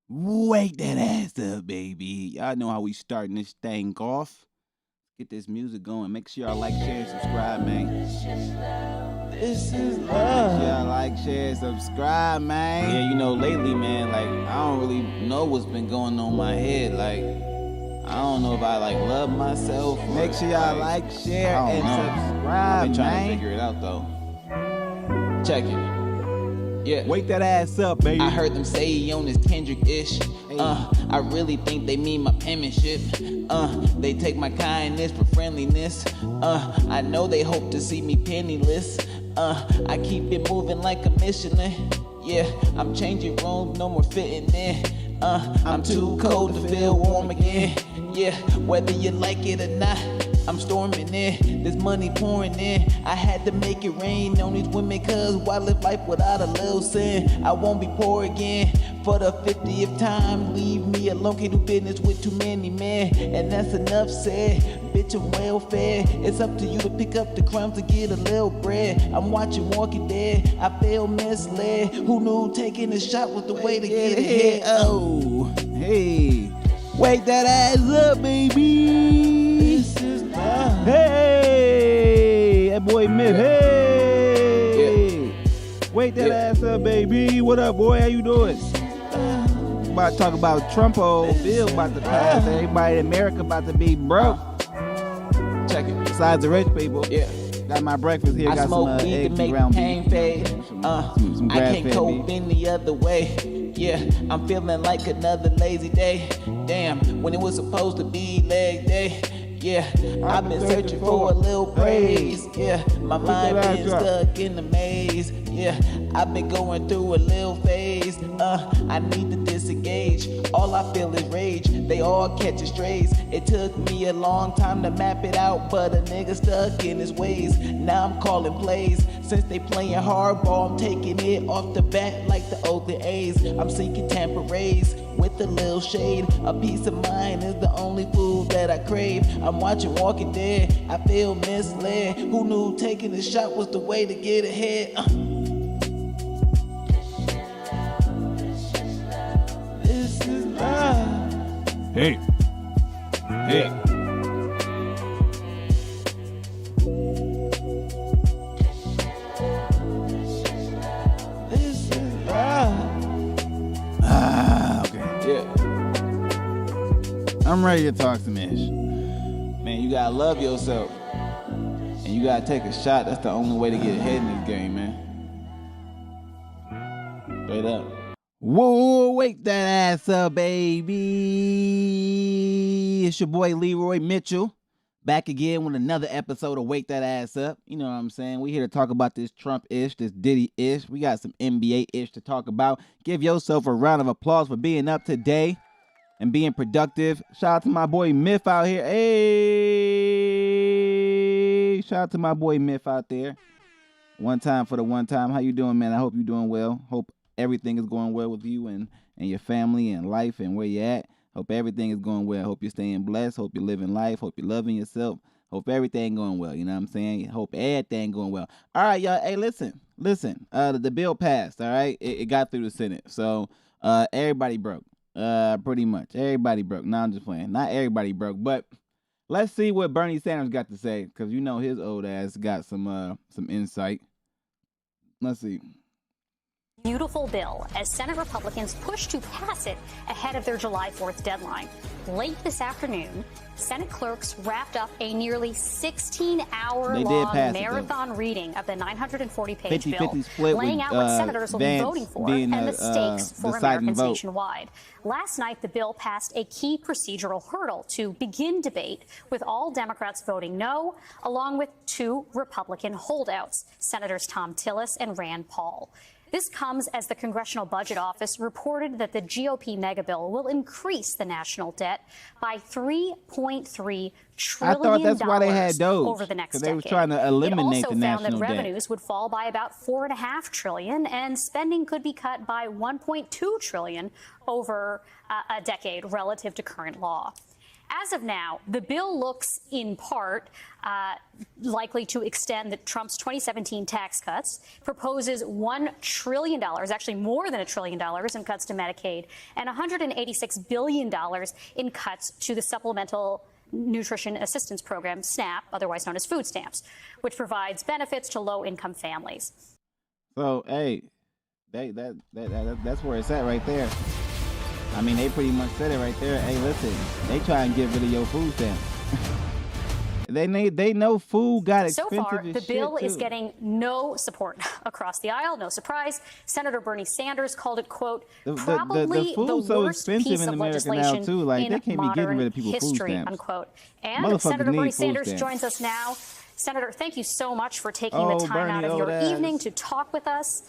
Wake that ass up, baby. Y'all know how we starting this thing off. Get this music going. Make sure y'all like, share, and subscribe, man. This is Make love. sure y'all like, share, and subscribe, man. Yeah, you know, lately, man, like, I don't really know what's been going on in my head. Like, I don't know if I, like, love myself. Make sure y'all like, share, and subscribe, I've been trying to figure it out, though. Check it. Yeah. Wake that ass up, baby. I heard them say he on his Kendrick-ish. I really think they mean my penmanship. They take my kindness for friendliness. I know they hope to see me penniless. I keep it moving like a Michelin. Yeah, I'm changing rooms, no more fitting in. I'm too cold to feel warm again. Yeah, whether you like it or not, I'm storming in, there's money pouring in. I had to make it rain on these women, cause why live life without a little sin? I won't be poor again for the 50th time. Leave me alone, can't do business with too many men. And that's enough said, bitch, I'm well fed. It's up to you to pick up the crumbs to get a little bread. I'm watching Walking Dead, I feel misled. Who knew taking a shot was the way to get ahead? Oh, hey, wake that ass up, baby. This is love. Hey, that boy Myth. Hey, wake that ass up, baby. What up, boy? How you doing? About to talk about Trumpo bill about to pass. Everybody in America about to be broke. Check it. Besides the rich people. Yeah. Got my breakfast here. I got smoke some weed to make pain fade. Some I can't cope any other way. Yeah, I'm feeling like another lazy day. Damn, when it was supposed to be leg day. Yeah, I've been searching for a little praise. Yeah, my mind been stuck in the maze. Yeah, I've been going through a little phase. I need to disengage. All I feel is rage. They all catching strays. It took me a long time to map it out, but a nigga stuck in his ways. Now I'm calling plays. Since they playing hardball, I'm taking it off the bat like the Oakland A's. I'm seeking Tampa Rays with a little shade. A peace of mind is the only food that I crave. I'm watching Walking Dead, I feel misled. Who knew taking a shot was the way to get ahead? This is love. Hey. Hey. This is love. Okay. Yeah. I'm ready to talk some ish. Man, you gotta love yourself. And you gotta take a shot. That's the only way to get ahead in this game, man. Straight up. Whoa, wake that ass up, baby. It's your boy Leroy Mitchell. Back again with another episode of Wake That Ass Up. You know what I'm saying? We here to talk about this Trump-ish, this Diddy-ish. We got some NBA-ish to talk about. Give yourself a round of applause for being up today and being productive. Shout out to my boy Myth out here. Hey, shout out to my boy Myth out there. One time for the one time. How you doing, man? I hope you're doing well. Hope everything is going well with you and your family and life and where you're at. Hope everything is going well. Hope you're staying blessed. Hope you're living life. Hope you're loving yourself. Hope everything going well. You know what I'm saying? Hope everything going well. All right, y'all. Hey, listen. The bill passed. All right, it got through the Senate. So everybody broke. Pretty much everybody broke. No, I'm just playing. Not everybody broke, but let's see what Bernie Sanders got to say, because you know his old ass got some insight. Let's see. Beautiful bill as Senate Republicans push to pass it ahead of their July 4th deadline. Late this afternoon, Senate clerks wrapped up a nearly 16-hour-long marathon reading of the 940-page bill, laying out what senators will be voting for and the stakes for Americans nationwide. Last night, the bill passed a key procedural hurdle to begin debate, with all Democrats voting no, along with two Republican holdouts, Senators Tom Tillis and Rand Paul. This comes as the Congressional Budget Office reported that the GOP megabill will increase the national debt by $3.3 trillion I thought that's why they had those, over the next decade. They were trying to eliminate the national debt. It also found that revenues would fall by about $4.5 trillion, and spending could be cut by $1.2 trillion over a decade relative to current law. As of now, the bill looks in part likely to extend Trump's 2017 tax cuts, proposes $1 trillion, actually more than $1 trillion in cuts to Medicaid, and $186 billion in cuts to the Supplemental Nutrition Assistance Program, SNAP, otherwise known as food stamps, which provides benefits to low-income families. So, hey, that's where it's at right there. I mean, they pretty much said it right there. Hey, listen, they try and get rid of your food stamps. They know food got expensive. So far, the bill is too. getting no support across the aisle. No surprise. Senator Bernie Sanders called it, quote, probably the worst piece of legislation too. Like, they can't be getting rid of people's history, food stamps. unquote. And Senator Bernie Sanders joins us now. Senator, thank you so much for taking the time out of your evening to talk with us.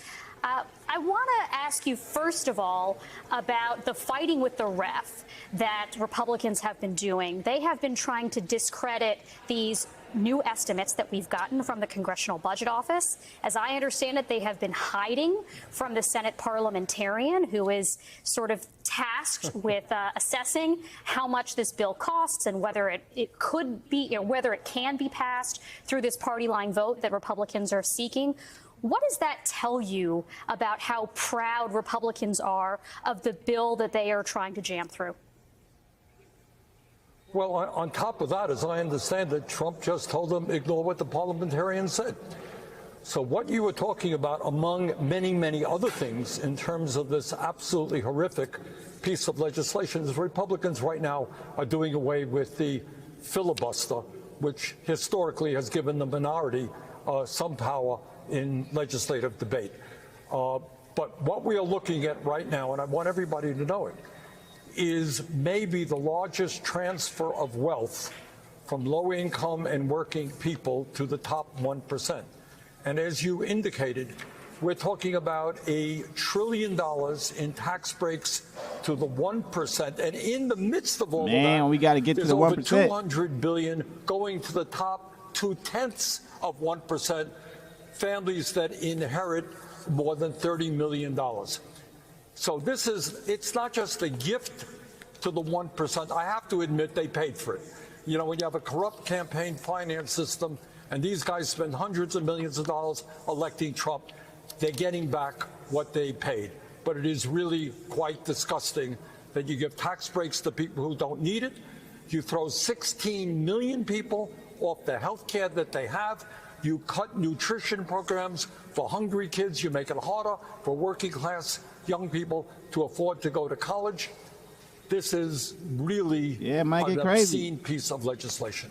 I want to ask you, first of all, about the fighting with the ref that Republicans have been doing. They have been trying to discredit these new estimates that we've gotten from the Congressional Budget Office. As I understand it, they have been hiding from the Senate parliamentarian who is sort of tasked with assessing how much this bill costs and whether it could be, whether it can be passed through this party line vote that Republicans are seeking. What does that tell you about how proud Republicans are of the bill that they are trying to jam through? Well, on top of that, as I understand it, Trump just told them ignore what the parliamentarian said. So what you were talking about, among many, many other things, in terms of this absolutely horrific piece of legislation, is Republicans right now are doing away with the filibuster, which historically has given the minority some power in legislative debate. But what we are looking at right now, and I want everybody to know it, is maybe the largest transfer of wealth from low-income and working people to the top 1%. And as you indicated, we're talking about $1 trillion in tax breaks to the 1%. And in the midst of all of that, we got to get to the 1%. There's over $200 billion going to the top 0.2%. Families that inherit more than $30 million. So it's not just a gift to the 1%. I have to admit they paid for it. You know, when you have a corrupt campaign finance system and these guys spend hundreds of millions of dollars electing Trump, they're getting back what they paid. But it is really quite disgusting that you give tax breaks to people who don't need it. You throw 16 million people off the health care that they have. You cut nutrition programs for hungry kids. You make it harder for working class young people to afford to go to college. This is really an obscene piece of legislation.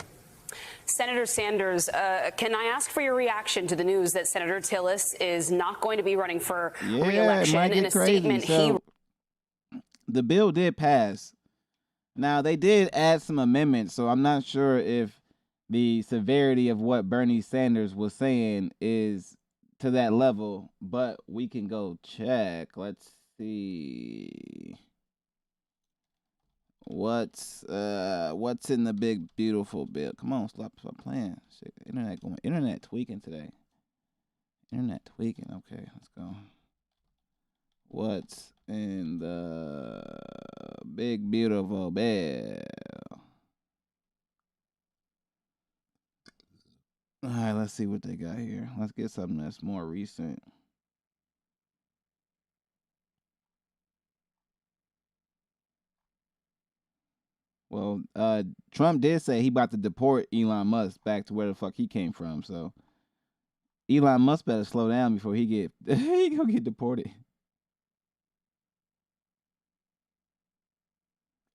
Senator Sanders, can I ask for your reaction to the news that Senator Tillis is not going to be running for re-election? In a statement, the bill did pass. Now, they did add some amendments, so I'm not sure if the severity of what Bernie Sanders was saying is to that level, but we can go check. Let's see what's in the big beautiful bill. Come on, stop playing. Shit, internet tweaking today. Internet tweaking. Okay, let's go. What's in the big beautiful bill? All right, let's see what they got here. Let's get something that's more recent. Well, Trump did say he about to deport Elon Musk back to where the fuck he came from. So Elon Musk better slow down before he gonna get deported.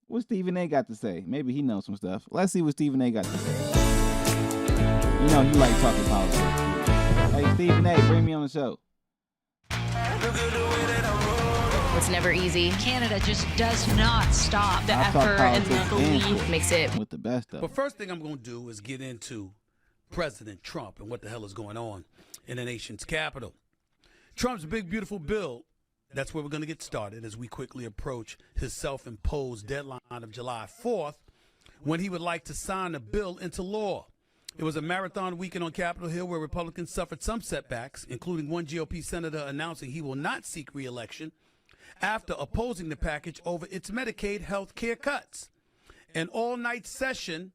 What Stephen A. got to say? Maybe he knows some stuff. Let's see what Stephen A. got to say. You know he like talking politics. Hey, Stephen A., bring me on the show. It's never easy. Canada just does not stop. The effort and the belief makes it with the best of. But first thing I'm going to do is get into President Trump and what the hell is going on in the nation's capital. Trump's big, beautiful bill, that's where we're going to get started as we quickly approach his self-imposed deadline of July 4th, when he would like to sign the bill into law. It was a marathon weekend on Capitol Hill where Republicans suffered some setbacks, including one GOP senator announcing he will not seek re-election after opposing the package over its Medicaid health care cuts. an all-night session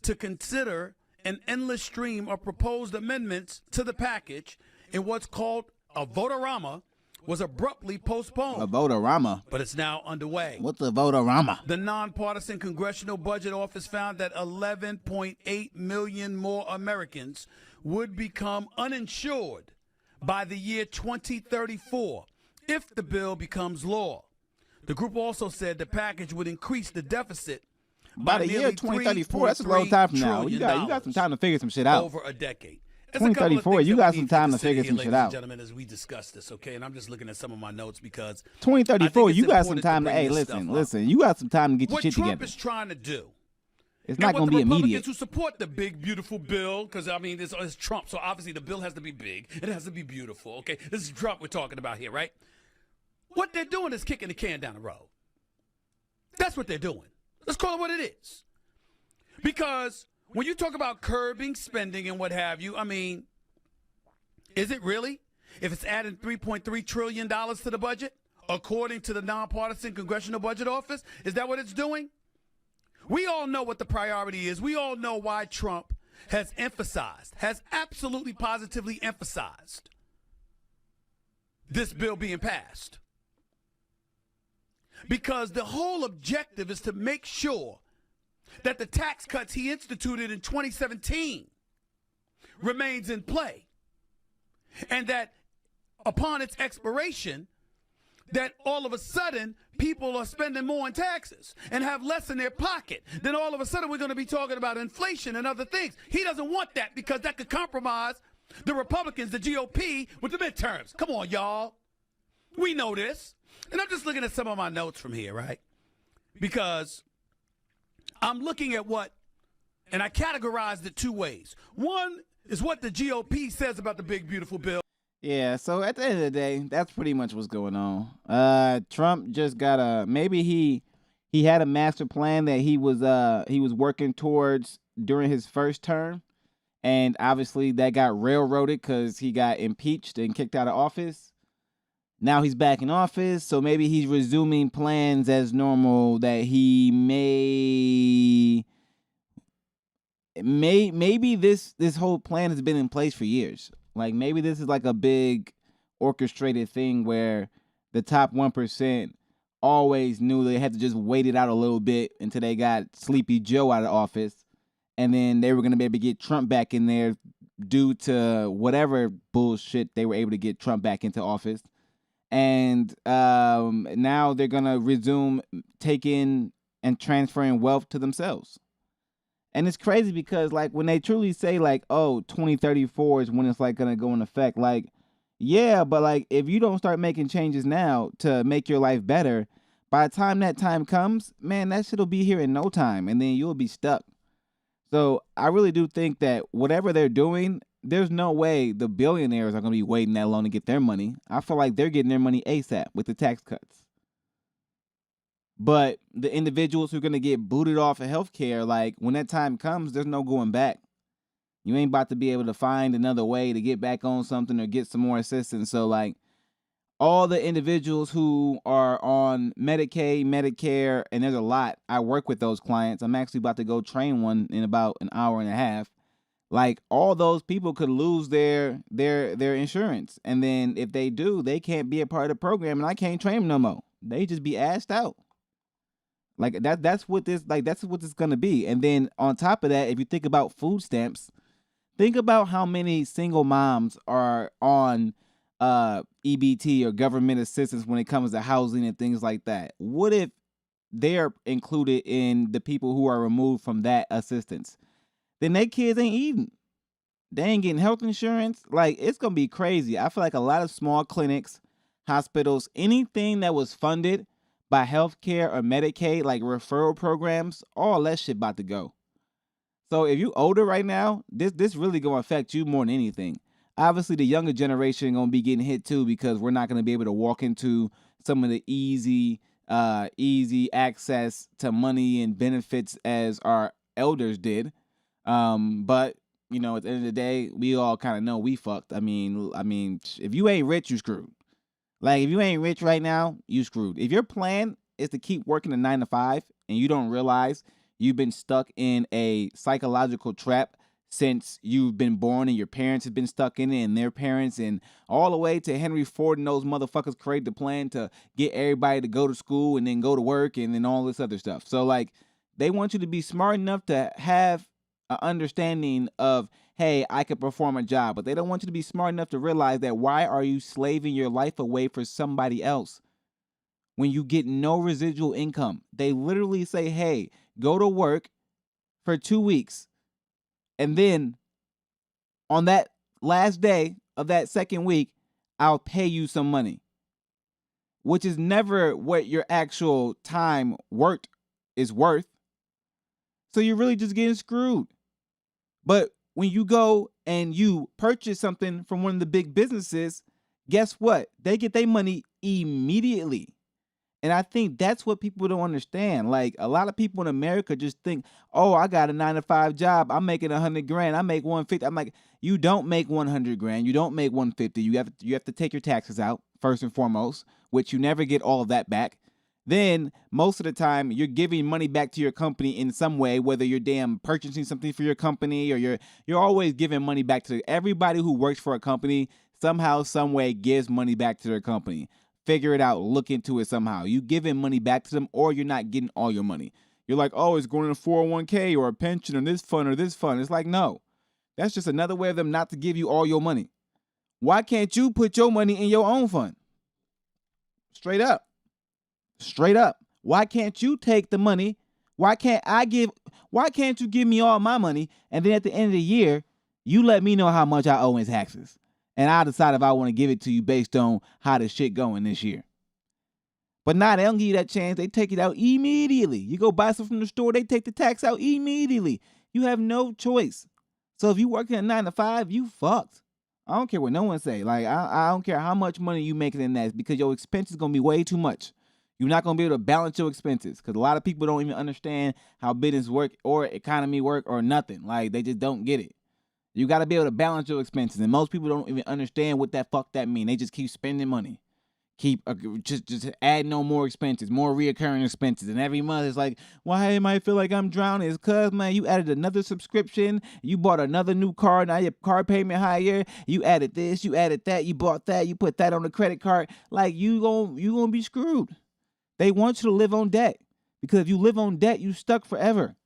to consider an endless stream of proposed amendments to the package in what's called a votorama was abruptly postponed. A votorama? But it's now underway. What's a votorama? The nonpartisan Congressional Budget Office found that 11.8 million more Americans would become uninsured by the year 2034 if the bill becomes law. The group also said the package would increase the deficit by the year 2034. That's a long time from now. You got some time to figure some shit out. Over a decade. 2034, you got some time to figure some shit out. Gentlemen, as we discuss this, okay? And I'm just looking at some of my notes because 2034, you got some time to, hey, listen, you got some time to get your shit together. What Trump is trying to do, it's not going to be immediate. Republicans who support the big, beautiful bill, because, I mean, it's Trump, so obviously the bill has to be big. It has to be beautiful, okay? This is Trump we're talking about here, right? What they're doing is kicking the can down the road. That's what they're doing. Let's call it what it is. Because when you talk about curbing spending and what have you, I mean, is it really? If it's adding $3.3 trillion to the budget, according to the nonpartisan Congressional Budget Office, is that what it's doing? We all know what the priority is. We all know why Trump has absolutely positively emphasized this bill being passed. Because the whole objective is to make sure that the tax cuts he instituted in 2017 remains in play. And that upon its expiration, that all of a sudden people are spending more in taxes and have less in their pocket. Then all of a sudden we're going to be talking about inflation and other things. He doesn't want that because that could compromise the Republicans, the GOP, with the midterms. Come on, y'all. We know this. And I'm just looking at some of my notes from here, right? Because I'm looking at and I categorized it two ways. One is what the GOP says about the big, beautiful bill. Yeah, so at the end of the day, that's pretty much what's going on. Trump just got maybe he had a master plan that he was working towards during his first term, and obviously that got railroaded because he got impeached and kicked out of office. Now he's back in office, so maybe he's resuming plans as normal that he maybe this whole plan has been in place for years. Like maybe this is like a big orchestrated thing where the top 1% always knew they had to just wait it out a little bit until they got Sleepy Joe out of office, and then they were going to be able to get Trump back in there due to whatever bullshit they were able to get Trump back into office. And now they're going to resume taking and transferring wealth to themselves. And it's crazy because, like, when they truly say, like, oh, 2034 is when it's, like, going to go in effect, like, yeah, but, like, if you don't start making changes now to make your life better, by the time that time comes, man, that shit will be here in no time, and then you'll be stuck. So I really do think that whatever they're doing, there's no way the billionaires are going to be waiting that long to get their money. I feel like they're getting their money ASAP with the tax cuts. But the individuals who are going to get booted off of healthcare, like when that time comes, there's no going back. You ain't about to be able to find another way to get back on something or get some more assistance. So like all the individuals who are on Medicaid, Medicare, and there's a lot. I work with those clients. I'm actually about to go train one in about an hour and a half. Like all those people could lose their insurance. And then if they do, they can't be a part of the program and I can't train them no more. They just be asked out. Like that's what this gonna be. And then on top of that, if you think about food stamps, think about how many single moms are on EBT or government assistance when it comes to housing and things like that. What if they're included in the people who are removed from that assistance? Then their kids ain't eating. They ain't getting health insurance. Like, it's going to be crazy. I feel like a lot of small clinics, hospitals, anything that was funded by healthcare or Medicaid, like referral programs, all that shit about to go. So if you older right now, this really going to affect you more than anything. Obviously, the younger generation going to be getting hit too because we're not going to be able to walk into some of the easy access to money and benefits as our elders did. But you know, at the end of the day, we all kind of know we fucked. I mean, if you ain't rich, you screwed. Like, if you ain't rich right now, you screwed. If your plan is to keep working a 9 to 5 and you don't realize You've been stuck in a psychological trap since you've been born, and your parents have been stuck in it, and their parents, and all the way to Henry Ford and those motherfuckers created the plan to get everybody to go to school and then go to work and then all this other stuff. So like, they want you to be smart enough to have an understanding of, hey, I could perform a job, but they don't want you to be smart enough to realize that why are you slaving your life away for somebody else when you get no residual income? They literally say, hey, go to work for 2 weeks, and then on that last day of that second week, I'll pay you some money, which is never what your actual time worked is worth. So you're really just getting screwed. But when you go and you purchase something from one of the big businesses, guess what? They get their money immediately. And I think that's what people don't understand. Like, a lot of people in America just think, oh, I got a 9-to-5 job. I'm making 100 grand. I make 150. I'm like, you don't make 100 grand. You don't make 150. You have to take your taxes out first and foremost, which you never get all of that back. Then most of the time you're giving money back to your company in some way, whether you're damn purchasing something for your company or you're always giving money back to everybody who works for a company. Somehow, some way gives money back to their company. Figure it out. Look into it somehow. You giving money back to them, or you're not getting all your money. You're like, oh, it's going in a 401k or a pension or this fund or this fund. It's like, no, that's just another way of them not to give you all your money. Why can't you put your money in your own fund? Straight up. Straight up. Why can't you take the money? Why can't you give me all my money, and then at the end of the year, you let me know how much I owe in taxes, and I'll decide if I want to give it to you based on how the shit going this year. But now they don't give you that chance. They take it out immediately. You go buy something from the store, they take the tax out immediately. You have no choice. So if you working at 9-to-5, you fucked. I don't care what no one say. Like, I don't care how much money you making in that, because your expense is going to be way too much. You're not going to be able to balance your expenses, because a lot of people don't even understand how business work or economy work or nothing. Like, they just don't get it. You got to be able to balance your expenses, and most people don't even understand what that fuck that mean. They just keep spending money. Keep just adding on more expenses, more reoccurring expenses. And every month it's like, why am I feel like I'm drowning? It's because, man, you added another subscription. You bought another new car. Now your car payment higher. You added this. You added that. You bought that. You put that on the credit card. Like, you gonna be screwed. They want you to live on debt, because if you live on debt, you stuck forever.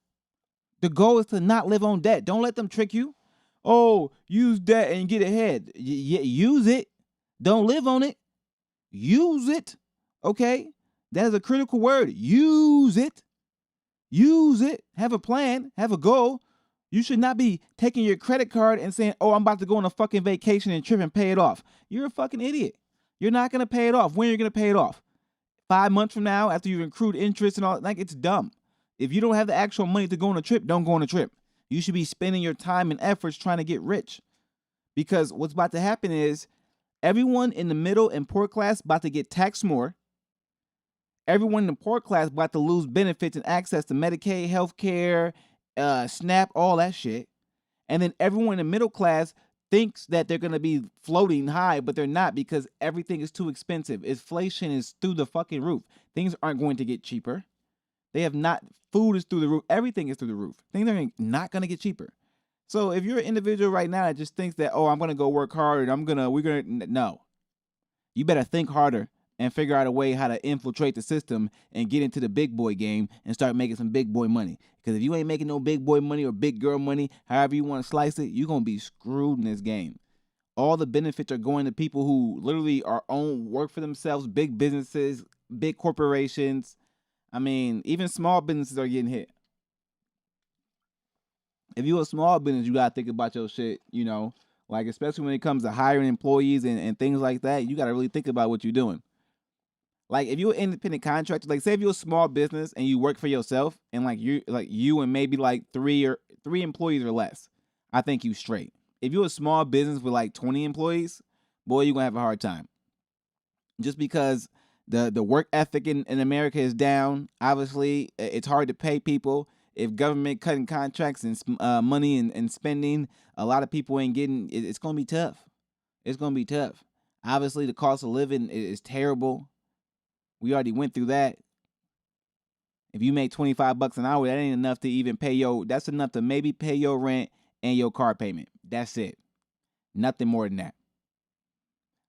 The goal is to not live on debt. Don't let them trick you. Oh, use debt and get ahead. Use it. Don't live on it. Use it. Okay? That is a critical word. Use it. Use it. Have a plan. Have a goal. You should not be taking your credit card and saying, oh, I'm about to go on a fucking vacation and trip and pay it off. You're a fucking idiot. You're not going to pay it off. When are you going to pay it off? 5 months from now, after you've accrued interest and all, like, it's dumb. If you don't have the actual money to go on a trip, don't go on a trip. You should be spending your time and efforts trying to get rich. Because what's about to happen is everyone in the middle and poor class about to get taxed more. Everyone in the poor class about to lose benefits and access to Medicaid, healthcare, SNAP, all that shit. And then everyone in the middle class thinks that they're going to be floating high, but they're not, because everything is too expensive. Inflation is through the fucking roof. Things aren't going to get cheaper. Food is through the roof. Everything is through the roof. Things are not going to get cheaper. So if you're an individual right now that just thinks that, oh, I'm going to go work hard and no. You better think harder and figure out a way how to infiltrate the system and get into the big boy game and start making some big boy money. Because if you ain't making no big boy money or big girl money, however you want to slice it, you're going to be screwed in this game. All the benefits are going to people who literally work for themselves, big businesses, big corporations. I mean, even small businesses are getting hit. If you're a small business, you got to think about your shit, like, especially when it comes to hiring employees and things like that. You got to really think about what you're doing. Like, if you're an independent contractor, like, say if you're a small business and you work for yourself, and you and maybe like three employees or less, I think you straight. If you're a small business with like 20 employees, boy, you're gonna have a hard time. Just because the work ethic in America is down. Obviously, it's hard to pay people. If government cutting contracts and money and spending, a lot of people ain't getting. It's gonna be tough. It's gonna be tough. Obviously, the cost of living is terrible. We already went through that. If you make $25 an hour, that ain't enough to even pay that's enough to maybe pay your rent and your car payment. That's it. Nothing more than that.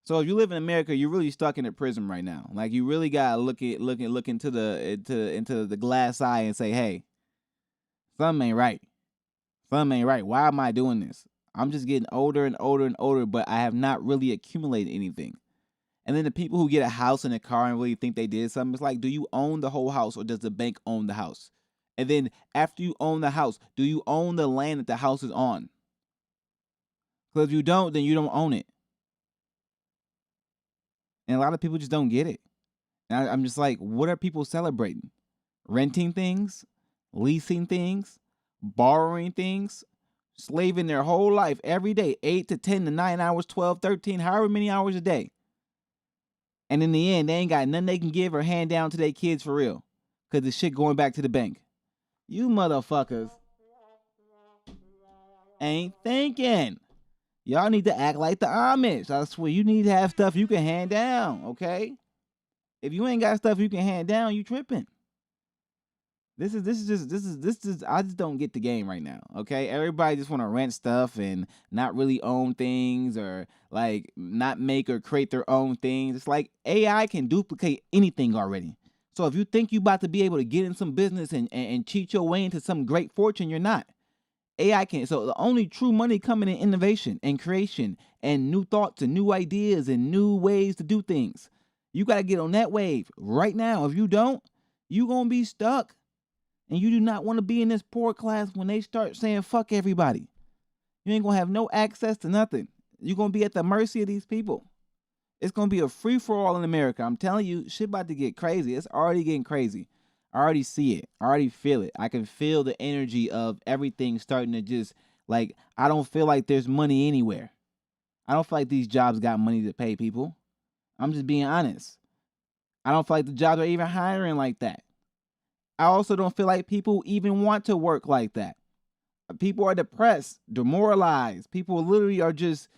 So if you live in America, you're really stuck in a prison right now. Like, you really gotta look into the glass eye and say, hey, something ain't right. Something ain't right. Why am I doing this? I'm just getting older and older and older, but I have not really accumulated anything. And then the people who get a house and a car and really think they did something, it's like, do you own the whole house or does the bank own the house? And then after you own the house, do you own the land that the house is on? Because if you don't, then you don't own it. And a lot of people just don't get it. And I'm just like, what are people celebrating? Renting things? Leasing things? Borrowing things? Slaving their whole life every day, 8 to 10 to 9 hours, 12, 13, however many hours a day. And in the end, they ain't got nothing they can give or hand down to their kids for real. Because the shit going back to the bank. You motherfuckers ain't thinking. Y'all need to act like the Amish. I swear, you need to have stuff you can hand down, okay? If you ain't got stuff you can hand down, you tripping. This is I just don't get the game right now, okay? Everybody just want to rent stuff and not really own things or like not make or create their own things. It's like AI can duplicate anything already. So if you think you about to be able to get in some business and cheat your way into some great fortune, you're not. AI can. So the only true money coming in innovation and creation and new thoughts and new ideas and new ways to do things. You got to get on that wave right now. If you don't, you going to be stuck. And you do not want to be in this poor class when they start saying fuck everybody. You ain't going to have no access to nothing. You're going to be at the mercy of these people. It's going to be a free-for-all in America. I'm telling you, shit about to get crazy. It's already getting crazy. I already see it. I already feel it. I can feel the energy of everything starting to just, like, I don't feel like there's money anywhere. I don't feel like these jobs got money to pay people. I'm just being honest. I don't feel like the jobs are even hiring like that. I also don't feel like people even want to work like that. People are depressed, demoralized. People literally are just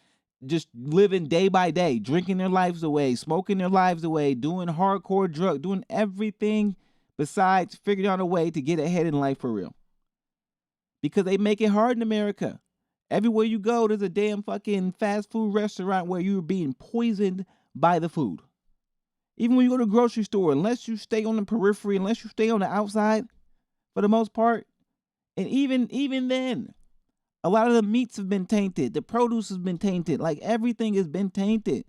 living day by day, drinking their lives away, smoking their lives away, doing hardcore drugs, doing everything besides figuring out a way to get ahead in life for real. Because they make it hard in America. Everywhere you go, there's a damn fucking fast food restaurant where you're being poisoned by the food. Even when you go to the grocery store, unless you stay on the periphery, unless you stay on the outside, for the most part, and even then, a lot of the meats have been tainted. The produce has been tainted. Like, everything has been tainted.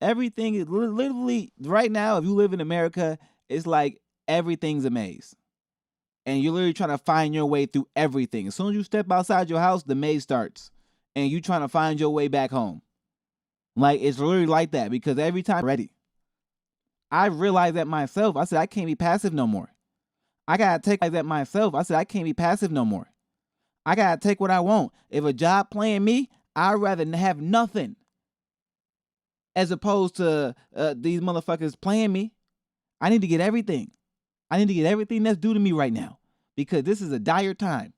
Everything is literally, right now, if you live in America, it's like everything's a maze. And you're literally trying to find your way through everything. As soon as you step outside your house, the maze starts. And you're trying to find your way back home. Like, it's literally like that because every time I'm ready. I realized that myself. I said, I can't be passive no more. I got to take that myself. I said, I can't be passive no more. I got to take what I want. If a job playing me, I'd rather have nothing. As opposed to these motherfuckers playing me. I need to get everything. I need to get everything that's due to me right now. Because this is a dire time.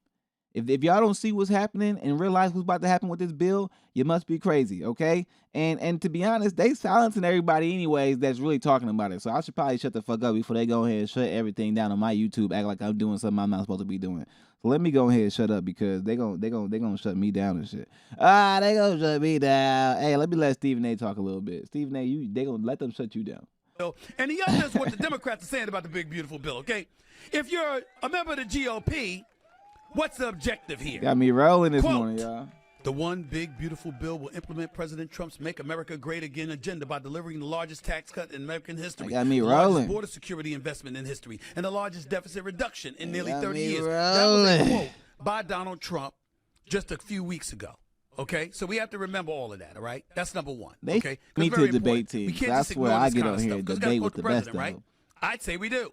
If y'all don't see what's happening and realize what's about to happen with this bill, you must be crazy, okay? And to be honest, they silencing everybody anyways that's really talking about it. So I should probably shut the fuck up before they go ahead and shut everything down on my YouTube, act like I'm doing something I'm not supposed to be doing. So let me go ahead and shut up because they gonna shut me down and shit. They gonna shut me down. Hey, let me let Stephen A talk a little bit. Stephen A, they gonna let them shut you down. And the other is what the Democrats are saying about the big, beautiful bill, okay? If you're a member of the GOP, what's the objective here? Got me rolling this Quote, morning, y'all. The one big, beautiful bill will implement President Trump's Make America Great Again agenda by delivering the largest tax cut in American history. Got me the rolling. largest border security investment in history, and the largest deficit reduction in nearly 30 years. Rolling. That was a quote by Donald Trump just a few weeks ago. Okay, so we have to remember all of that, all right? That's number one. They okay? me to debate team. That's where I get on here and debate with the best of right? them. I'd say we do.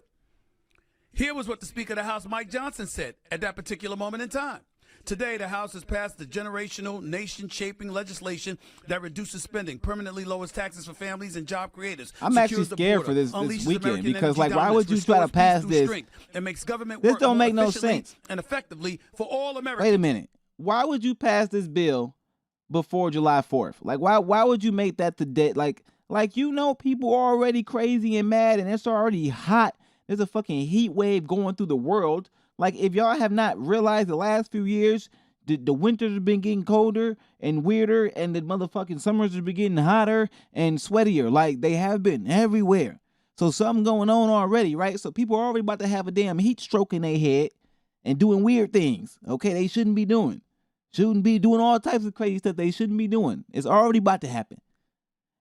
Here was what the Speaker of the House, Mike Johnson, said at that particular moment in time. Today, the House has passed the generational, nation-shaping legislation that reduces spending, permanently lowers taxes for families and job creators. I'm actually scared for this weekend because, like, why would you try to pass this? And makes government This work don't more make no efficiently sense. and effectively for all Americans. Wait a minute. Why would you pass this bill before July 4th? Like, why would you make that the day? Like, you know, people are already crazy and mad, and it's already hot There's a fucking heat wave going through the world. Like, if y'all have not realized the last few years, the winters have been getting colder and weirder, and the motherfucking summers have been getting hotter and sweatier. Like, they have been everywhere. So something going on already, right? So people are already about to have a damn heat stroke in their head and doing weird things, okay, they shouldn't be doing. Shouldn't be doing all types of crazy stuff they shouldn't be doing. It's already about to happen.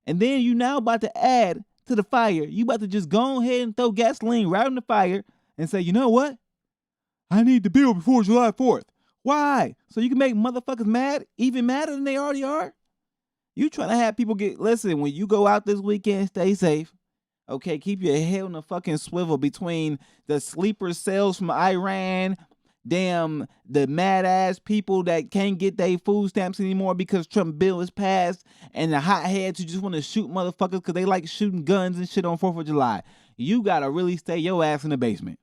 And then you now about to add to the fire. You about to just go ahead and throw gasoline right on the fire and say, you know what? I need the bill before July 4th. Why? So you can make motherfuckers mad, even madder than they already are? You trying to have people listen, when you go out this weekend, stay safe. Okay, keep your head on the fucking swivel between the sleeper cells from Iran, damn, the mad ass people that can't get their food stamps anymore because Trump bill is passed, and the hotheads who just want to shoot motherfuckers because they like shooting guns and shit on 4th of July. You gotta really stay your ass in the basement.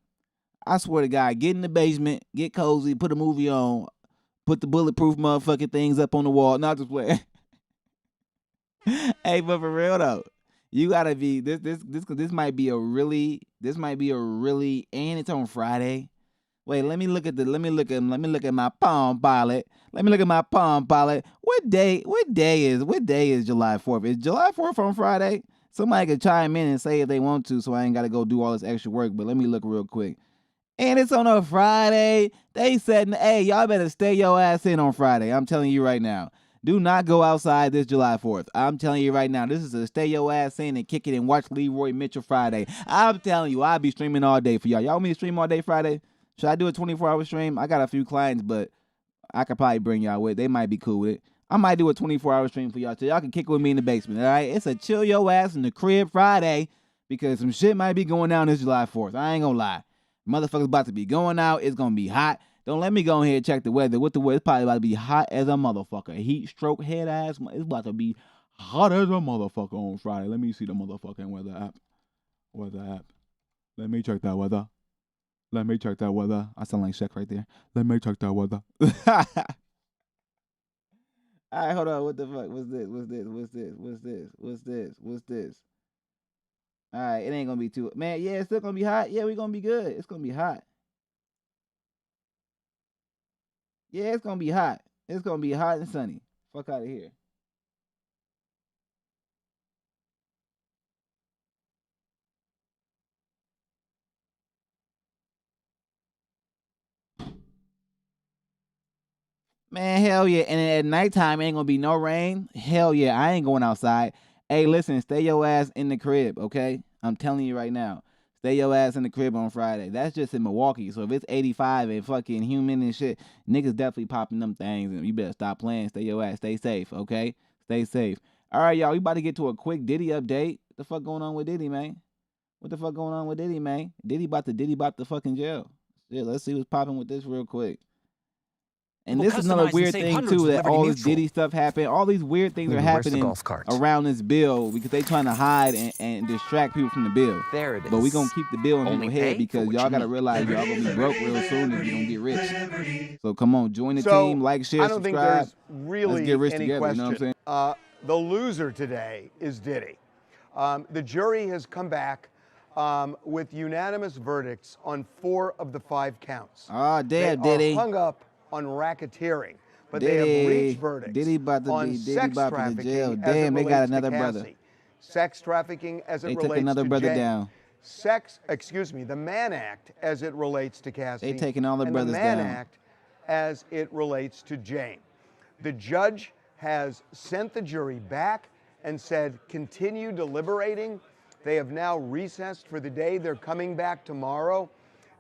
I swear to God, get in the basement, get cozy, put a movie on, put the bulletproof motherfucking things up on the wall. Not just play. Hey, but for real though, you gotta be this might be a really, and it's on Friday. Wait, let me look at my Palm Pilot. Let me look at my Palm Pilot. What day is July 4th? Is July 4th on Friday? Somebody could chime in and say if they want to, so I ain't gotta go do all this extra work, but let me look real quick. And it's on a Friday. They said, hey, y'all better stay your ass in on Friday. I'm telling you right now. Do not go outside this July 4th. I'm telling you right now. This is a stay your ass in and kick it and watch Leroy Mitchell Friday. I'm telling you, I'll be streaming all day for y'all. Y'all want me to stream all day Friday? Should I do a 24-hour stream? I got a few clients, but I could probably bring y'all with. They might be cool with it. I might do a 24-hour stream for y'all, so y'all can kick with me in the basement, all right? It's a chill your ass in the crib Friday because some shit might be going down this July 4th. I ain't gonna lie. Motherfuckers about to be going out. It's gonna be hot. Don't let me go ahead and check the weather. What the weather? It's probably about to be hot as a motherfucker. Heat stroke head ass. It's about to be hot as a motherfucker on Friday. Let me see the motherfucking weather app. Let me check that weather. I sound like Shaq right there. Let me check that weather. All right, hold on. What the fuck? What's this? All right, it ain't gonna be too. Man, yeah, it's still gonna be hot. Yeah, we gonna be good. It's gonna be hot. Yeah, it's gonna be hot. It's gonna be hot and sunny. Fuck out of here. Man, hell yeah. And at nighttime, ain't gonna be no rain. Hell yeah, I ain't going outside. Hey, listen, stay your ass in the crib, okay? I'm telling you right now. Stay your ass in the crib on Friday. That's just in Milwaukee. So if it's 85 and fucking humid and shit, niggas definitely popping them things. And you better stop playing. Stay your ass. Stay safe, okay? Stay safe. All right, y'all. We about to get to a quick Diddy update. What the fuck going on with Diddy, man? Diddy about the fucking jail. Yeah, let's see what's popping with this real quick. And this is another weird thing, too, that all this Diddy stuff happened. All these weird things are happening around this bill because they trying to hide and distract people from the bill. There it is. But we going to keep the bill in people's head because y'all got to realize y'all going to be broke real soon if you don't get rich. So come on, join the team, like, share, subscribe. I don't think there's really Let's get rich any together, question. You know what I'm saying? The loser today is Diddy. The jury has come back with unanimous verdicts on 4 of the 5 counts. Oh, damn, they Diddy. are hung up on racketeering, but Diddy. they have reached verdicts Diddy about to on be Diddy sex about to trafficking jail. as Damn, it they got relates to another brother. Cassie. Sex trafficking as it They relates took another to brother Jane. down. The Mann Act as it relates to Cassie. They taking all the and brothers the Mann down. Act as it relates to Jane. The judge has sent the jury back and said, continue deliberating. They have now recessed for the day. They're coming back tomorrow.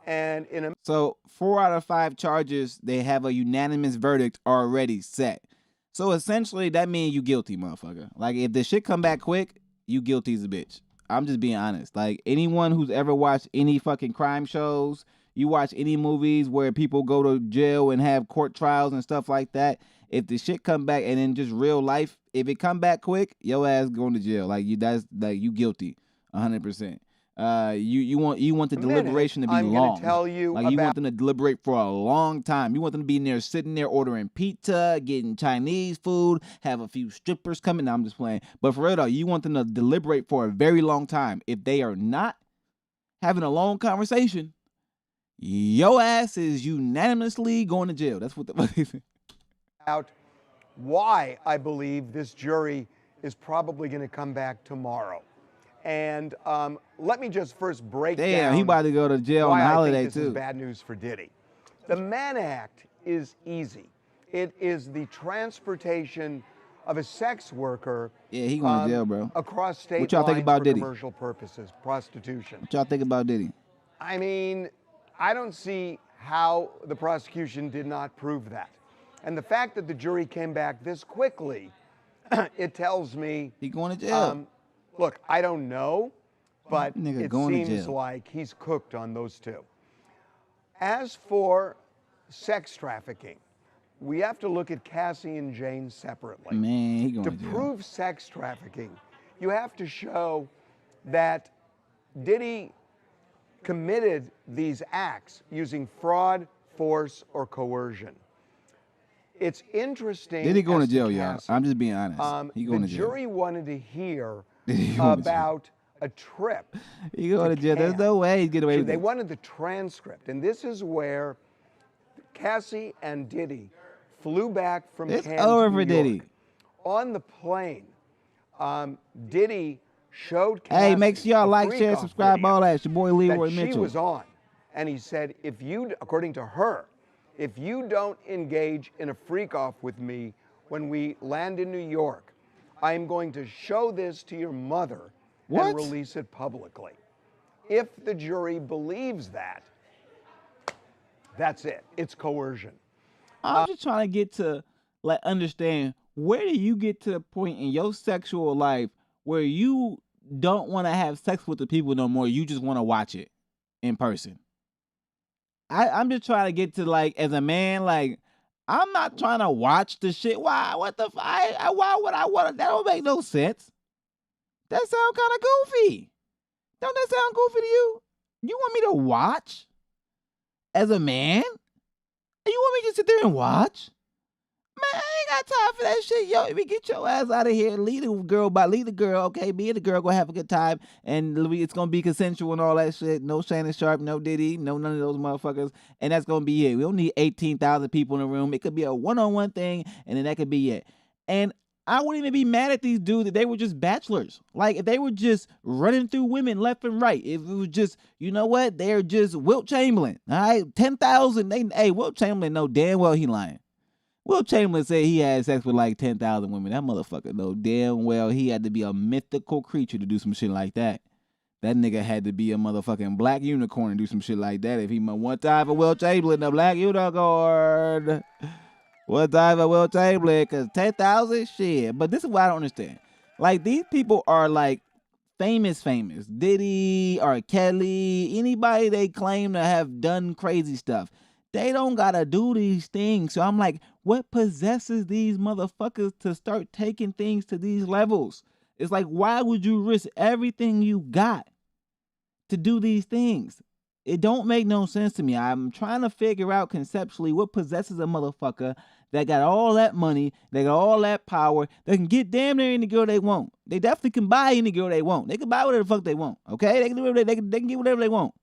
And So 4 out of 5 charges, they have a unanimous verdict already set. So essentially, that means you guilty, motherfucker. Like, if the shit come back quick, you guilty as a bitch. I'm just being honest. Like, anyone who's ever watched any fucking crime shows, you watch any movies where people go to jail and have court trials and stuff like that, if the shit come back and in just real life, if it come back quick, your ass going to jail. Like, you guilty, 100%. You want the deliberation to be long. Tell you like, you want them to deliberate for a long time. You want them to be in there sitting there ordering pizza, getting Chinese food, have a few strippers coming. Now I'm just playing. But for real though, you want them to deliberate for a very long time. If they are not, having a long conversation, your ass is unanimously going to jail. That's what the fuck is. Out why I believe this jury is probably going to come back tomorrow. And let me just first break down. Damn, he about to go to jail on the holiday, I think this too. is bad news for Diddy. The Mann Act is easy. It is the transportation of a sex worker. Yeah, he going to jail, bro. Across state What y'all think lines about for Diddy? commercial purposes, prostitution. What y'all think about Diddy? I mean, I don't see how the prosecution did not prove that. And the fact that the jury came back this quickly, it tells me he going to jail. Look, I don't know, but Nigga it going to seems jail. like he's cooked on those two. As for sex trafficking, we have to look at Cassie and Jane separately. Man, he going To to jail. prove sex trafficking, you have to show that Diddy committed these acts using fraud, force, or coercion. It's interesting. Diddy going to as jail, y'all. Cassie, I'm just being honest. He going the to jail. jury wanted to hear He going to jail. about a trip. He going to jail. There's Cannes. no way he's getting away with They it. wanted the transcript, and this is where Cassie and Diddy flew back from It's Cannes over to for New Diddy. York. On the plane, Diddy showed Cassie Hey, make sure y'all a like, share, freak-off subscribe, video all that. It's your boy Leroy that she Mitchell. was on, and he said, if you, according to her, if you don't engage in a freak-off with me when we land in New York, I'm going to show this to your mother and release it publicly. If the jury believes that, that's it. It's coercion. I'm just trying to get to understand, where do you get to the point in your sexual life where you don't want to have sex with the people no more? You just want to watch it in person. I'm just trying to get to, as a man, I'm not trying to watch the shit. Why? What the? Why would I want to? That don't make no sense. That sound kind of goofy. Don't that sound goofy to you? You want me to watch as a man? You want me to sit there and watch? Man, I ain't got time for that shit. Yo, if you get your ass out of here, leave the girl, okay? Me and the girl gonna have a good time, and it's gonna be consensual and all that shit. No Shannon Sharp, no Diddy, no none of those motherfuckers, and that's gonna be it. We don't need 18,000 people in the room. It could be a one-on-one thing, and then that could be it. And I wouldn't even be mad at these dudes if they were just bachelors. If they were just running through women left and right. If it was just, you know what, they're just Wilt Chamberlain. All right, 10,000. Hey, Wilt Chamberlain know damn well he lying. Wilt Chamberlain said he had sex with 10,000 women. That motherfucker know damn well he had to be a mythical creature to do some shit like that. That nigga had to be a motherfucking black unicorn to do some shit like that. If he one time for Wilt Chamberlain, the black unicorn. One time for Wilt Chamberlain, because 10,000 shit. But this is what I don't understand. These people are famous. Diddy, R. Kelly, anybody they claim to have done crazy stuff. They don't gotta do these things. So I'm like, what possesses these motherfuckers to start taking things to these levels? It's why would you risk everything you got to do these things? It don't make no sense to me. I'm trying to figure out conceptually what possesses a motherfucker that got all that money, they got all that power, they can get damn near any girl they want. They definitely can buy any girl they want. They can buy whatever the fuck they want, okay? They can do whatever, they can get whatever they want.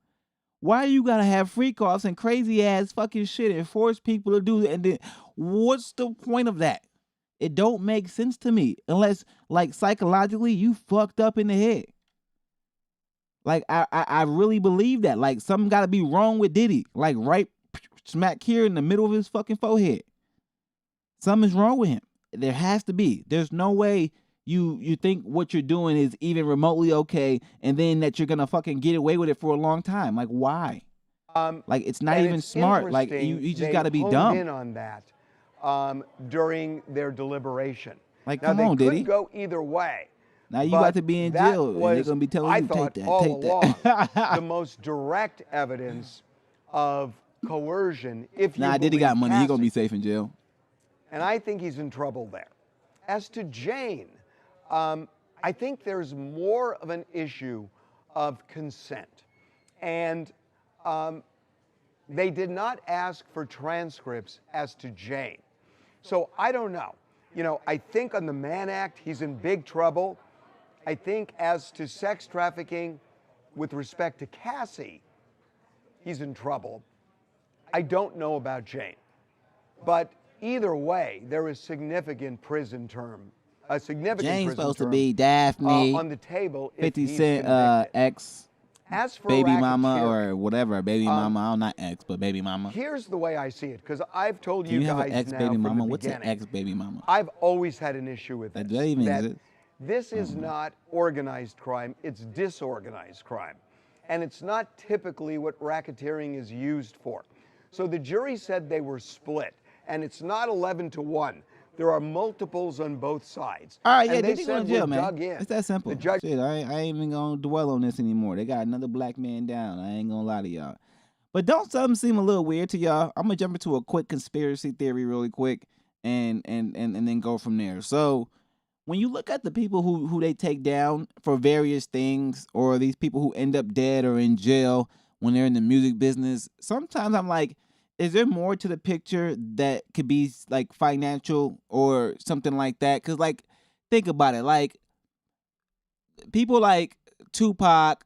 Why you gotta have freak-offs and crazy-ass fucking shit and force people to do it? And then what's the point of that? It don't make sense to me unless, psychologically, you fucked up in the head. I really believe that. Something gotta be wrong with Diddy. Right smack here in the middle of his fucking forehead. Something's wrong with him. There has to be. There's no way you think what you're doing is even remotely okay, and then that you're gonna fucking get away with it for a long time. Why? It's not even smart. You just gotta be dumb. They honed in on that during their deliberation. Come on, Diddy. Could go either way. Now you got to be in jail, and they're gonna be telling you take that, all take that. along, the most direct evidence of coercion. If you Diddy got money. He gonna be Cassie. safe in jail. And I think he's in trouble there. As to Jane, I think there's more of an issue of consent. And they did not ask for transcripts as to Jane. So I don't know. I think on the Mann Act, he's in big trouble. I think as to sex trafficking, with respect to Cassie, he's in trouble. I don't know about Jane. But either way, there is significant prison term. A significant Jane's prison supposed to term, be Daphne, on the table if 50 he's Cent convicted. ex, As for baby mama racketeering, or whatever, baby mama. I don't not ex, but baby mama. here's the way I see it, because I've told Can you you have guys an ex now baby from mama? the What's an beginning. ex baby mama? I've always had an issue with this. That even that exist? this is not organized crime, it's disorganized crime. And it's not typically what racketeering is used for. So the jury said they were split, and it's not 11-1. There are multiples on both sides. All right, yeah, and they they going said to jail, we're man. dug in. It's that simple. The judge Shit, I ain't even going to dwell on this anymore. They got another black man down. I ain't going to lie to y'all. But don't something seem a little weird to y'all? I'm going to jump into a quick conspiracy theory really quick and then go from there. So when you look at the people who they take down for various things, or these people who end up dead or in jail when they're in the music business, sometimes I'm like, is there more to the picture that could be like financial or something like that? Because like, think about it. Like, people like Tupac,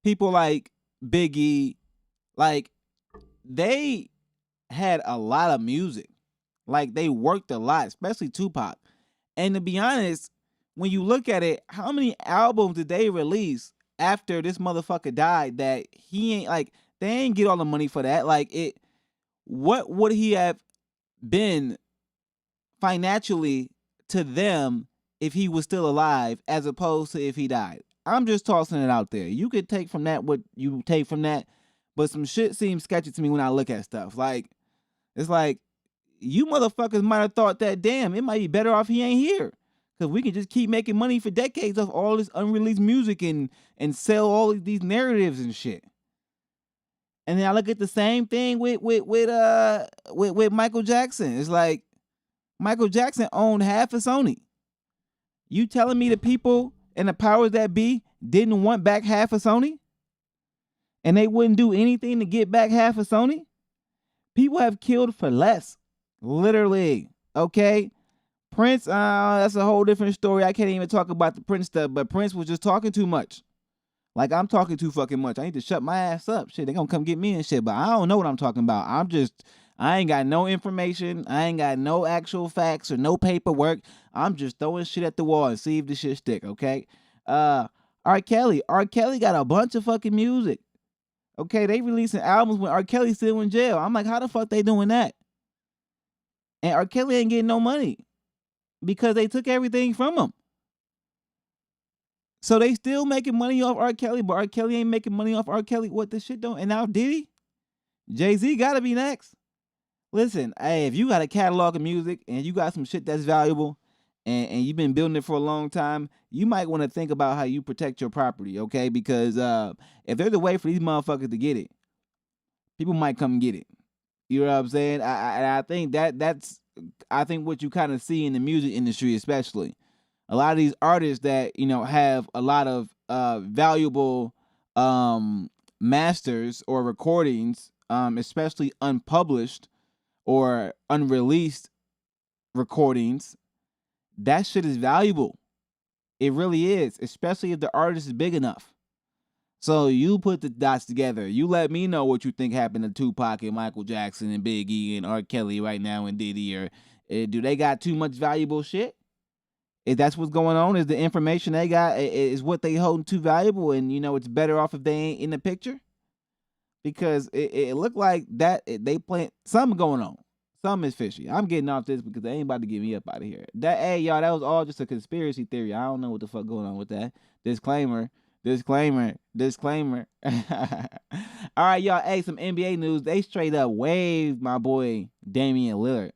people like Biggie, like, they had a lot of music. Like, they worked a lot, especially Tupac. And to be honest, when you look at it, how many albums did they release after this motherfucker died that he ain't, like, they ain't get all the money for that? Like, what would he have been financially to them if he was still alive as opposed to if he died? I'm just tossing it out there. You could take from that what you take from that, but some shit seems sketchy to me when I look at stuff. Like, it's like, you motherfuckers might have thought that, damn, it might be better off he ain't here. Because we can just keep making money for decades off all this unreleased music and sell all these narratives and shit. And then I look at the same thing with Michael Jackson. It's like, Michael Jackson owned half of Sony. You telling me the people and the powers that be didn't want back half of Sony? And they wouldn't do anything to get back half of Sony? People have killed for less. Literally. Okay? Prince, that's a whole different story. I can't even talk about the Prince stuff, but Prince was just talking too much. Like, I'm talking too fucking much. I need to shut my ass up. Shit, they gonna come get me and shit, but I don't know what I'm talking about. I ain't got no information. I ain't got no actual facts or no paperwork. I'm just throwing shit at the wall and see if the shit stick, okay? R. Kelly got a bunch of fucking music. Okay, they releasing albums when R. Kelly's still in jail. I'm like, how the fuck they doing that? And R. Kelly ain't getting no money because they took everything from him. So they still making money off R. Kelly, but R. Kelly ain't making money off R. Kelly. What this shit don't? And now Diddy? Jay-Z gotta be next. Listen, hey, if you got a catalog of music and you got some shit that's valuable and you've been building it for a long time, you might want to think about how you protect your property, okay? Because if there's a way for these motherfuckers to get it, people might come get it. You know what I'm saying? I think that's what you kind of see in the music industry, especially. A lot of these artists that, you know, have a lot of valuable masters or recordings, especially unpublished or unreleased recordings, that shit is valuable. It really is, especially if the artist is big enough. So you put the dots together. You let me know what you think happened to Tupac and Michael Jackson and Big E and R. Kelly right now and Diddy. Or do they got too much valuable shit? If that's what's going on, is the information they got, is what they holding too valuable, and, you know, it's better off if they ain't in the picture? Because it looked like that they playing something going on. Something is fishy. I'm getting off this because they ain't about to get me up out of here. Hey, y'all, that was all just a conspiracy theory. I don't know what the fuck going on with that. Disclaimer. All right, y'all. Hey, some NBA news. They straight up waved my boy Damian Lillard.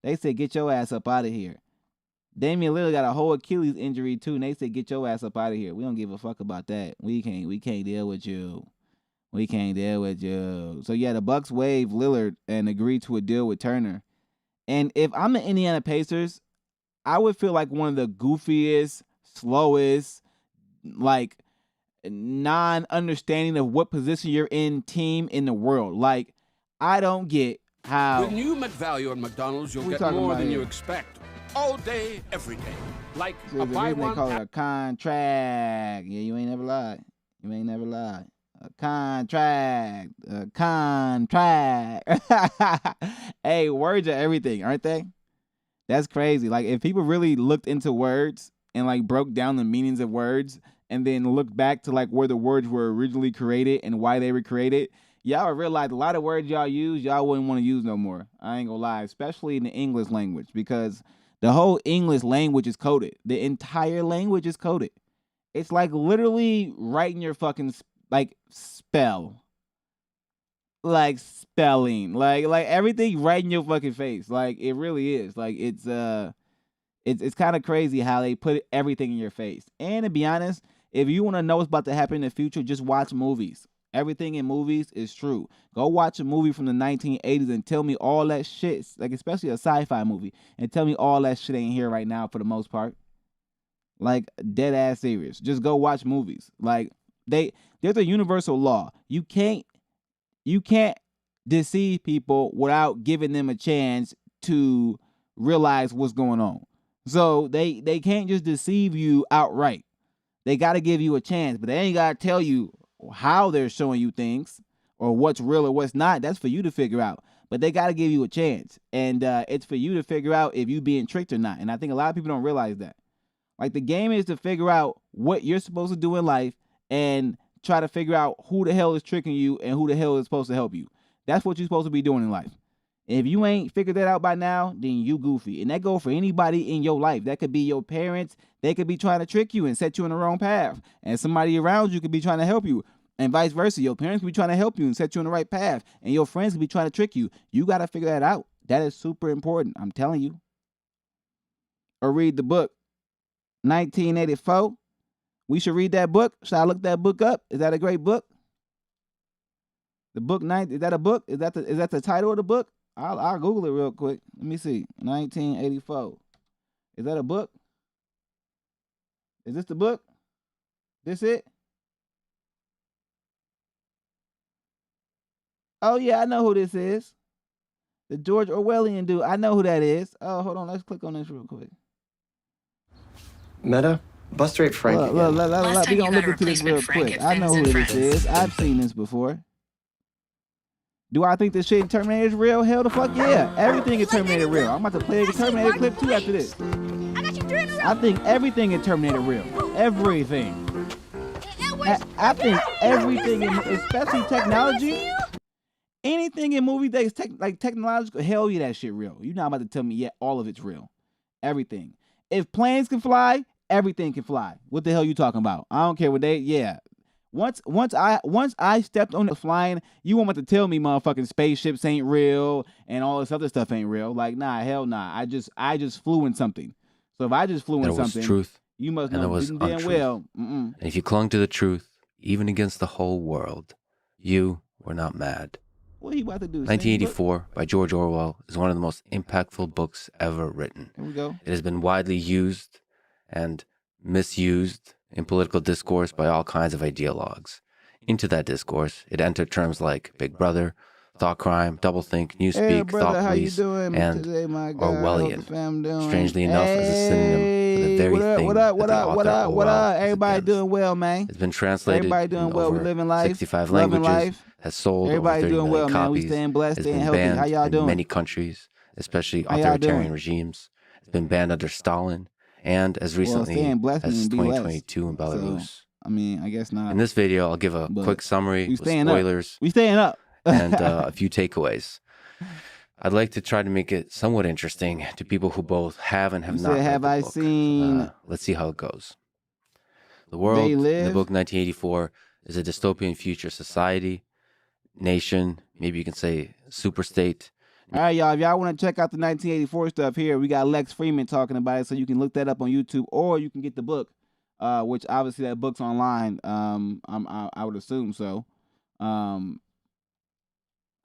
They said, get your ass up out of here. Damian Lillard got a whole Achilles injury too, and they said, get your ass up out of here. We don't give a fuck about that. We can't deal with you. We can't deal with you. So yeah, the Bucks waived Lillard and agreed to a deal with Turner. And if I'm the Indiana Pacers, I would feel like one of the goofiest, slowest, like, non-understanding of what position you're in team in the world. Like, I don't get how. With new McValue at McDonald's, you'll get more than you expect. All day, every day. Like a buy one. They call it a contract. Yeah, you ain't never lied. You ain't never lied. A contract. A contract. Hey, words are everything, aren't they? That's crazy. Like, if people really looked into words and, like, broke down the meanings of words and then looked back to, like, where the words were originally created and why they were created, y'all would realize a lot of words y'all use, y'all wouldn't want to use no more. I ain't gonna lie, especially in the English language, because the whole English language is coded. The entire language is coded. It's like literally writing your fucking, like, spell. Like spelling, like everything right in your fucking face. Like, it really is. Like, it's kind of crazy how they put everything in your face. And to be honest, if you want to know what's about to happen in the future, just watch movies. Everything in movies is true. Go watch a movie from the 1980s and tell me all that shit, like especially a sci-fi movie, and tell me all that shit ain't here right now for the most part. Like, dead ass serious. Just go watch movies. Like, there's a universal law. You can't deceive people without giving them a chance to realize what's going on. So they can't just deceive you outright. They got to give you a chance, but they ain't got to tell you how they're showing you things or what's real or what's not. That's for you to figure out. But they got to give you a chance, and it's for you to figure out if you being tricked or not. And I think a lot of people don't realize that. Like, the game is to figure out what you're supposed to do in life and try to figure out who the hell is tricking you and who the hell is supposed to help you. That's what you're supposed to be doing in life. And if you ain't figured that out by now, then you goofy. And that go for anybody in your life. That could be your parents. They could be trying to trick you and set you on the wrong path. And somebody around you could be trying to help you. And vice versa. Your parents could be trying to help you and set you on the right path. And your friends could be trying to trick you. You got to figure that out. That is super important. I'm telling you. Or read the book. 1984. We should read that book. Should I look that book up? Is that a great book? The book is that a book? Is that the title of the book? I'll Google it real quick. Let me see. 1984. Is that a book? Is this the book? This it? Oh yeah, I know who this is. The George Orwellian dude. I know who that is. Oh, hold on. Let's click on this real quick. Meta? Bust rate Frank again. Last time we you gonna got look a into this real replacement Frank quick. at I know Fins who and this Friends. is. I've seen this before. Do I think this shit in Terminator is real? Hell the fuck yeah. Everything in Terminator real. I'm about to play a Terminator clip too after this. I think everything in Terminator real. Everything. I think everything, especially technology. Anything in movie days, like technological, hell yeah, that shit real. You're not about to tell me, yeah, all of it's real. Everything. If planes can fly, everything can fly. What the hell you talking about? I don't care what yeah. Once I stepped on the flying, you want to tell me motherfucking spaceships ain't real and all this other stuff ain't real. Like, nah, hell nah. I just flew in something. So if I just flew in something, truth, you must and know there was damn untruth. well. And if you clung to the truth, even against the whole world, you were not mad. What are you about to do? 1984 by George Orwell is one of the most impactful books ever written. Here we go. It has been widely used and misused in political discourse by all kinds of ideologues. Into that discourse, it entered terms like Big Brother, thought crime, doublethink, newspeak, thought police, and today, Orwellian. Strangely enough, as a synonym for the very thing what up? Everybody doing well, man. It's been translated Everybody doing in well. over We living life, 65 loving languages, life. has sold Everybody over 30 doing million well, man. We copies. staying blessed, It's staying been healthy. banned How y'all in doing? many countries, especially How y'all authoritarian doing? regimes. It's been banned under Stalin and as recently staying blessed as means be blessed. 2022 in Belarus. So, I mean, I guess not. In this video, I'll give a quick summary with spoilers We staying up. and a few takeaways. I'd like to try to make it somewhat interesting to people who both have and have You not said, read have the I book. seen Let's see how it goes. The world in Live? the book 1984 is a dystopian future society, nation, maybe you can say superstate. All right, y'all. If y'all want to check out the 1984 stuff here, we got Lex Freeman talking about it, so you can look that up on YouTube, or you can get the book, which obviously that book's online. I would assume so. I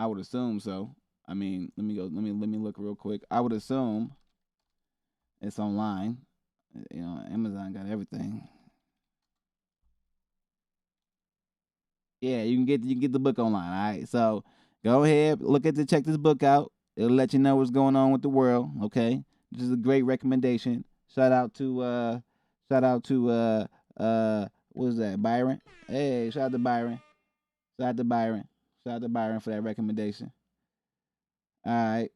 would assume so. I mean, let me look real quick. I would assume it's online. You know, Amazon got everything. Yeah, you can get the book online. All right, so go ahead, check this book out. It'll let you know what's going on with the world. Okay, this is a great recommendation. Shout out to What was that? Byron? Hey, shout out to Byron. Shout out to Byron. Shout out to Byron for that recommendation. All right.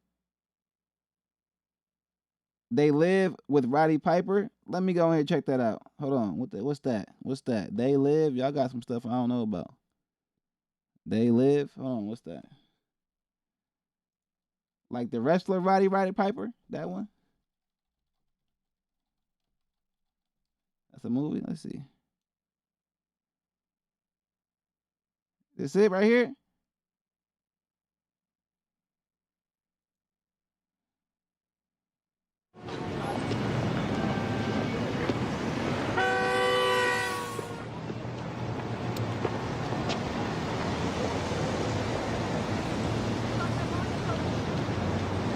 They Live with Roddy Piper. Let me go ahead and check that out. Hold on. What's that? What's that? They Live. Y'all got some stuff I don't know about. They Live. Hold on. What's that? Like the wrestler Roddy Piper? That one? That's a movie? Let's see. This it right here?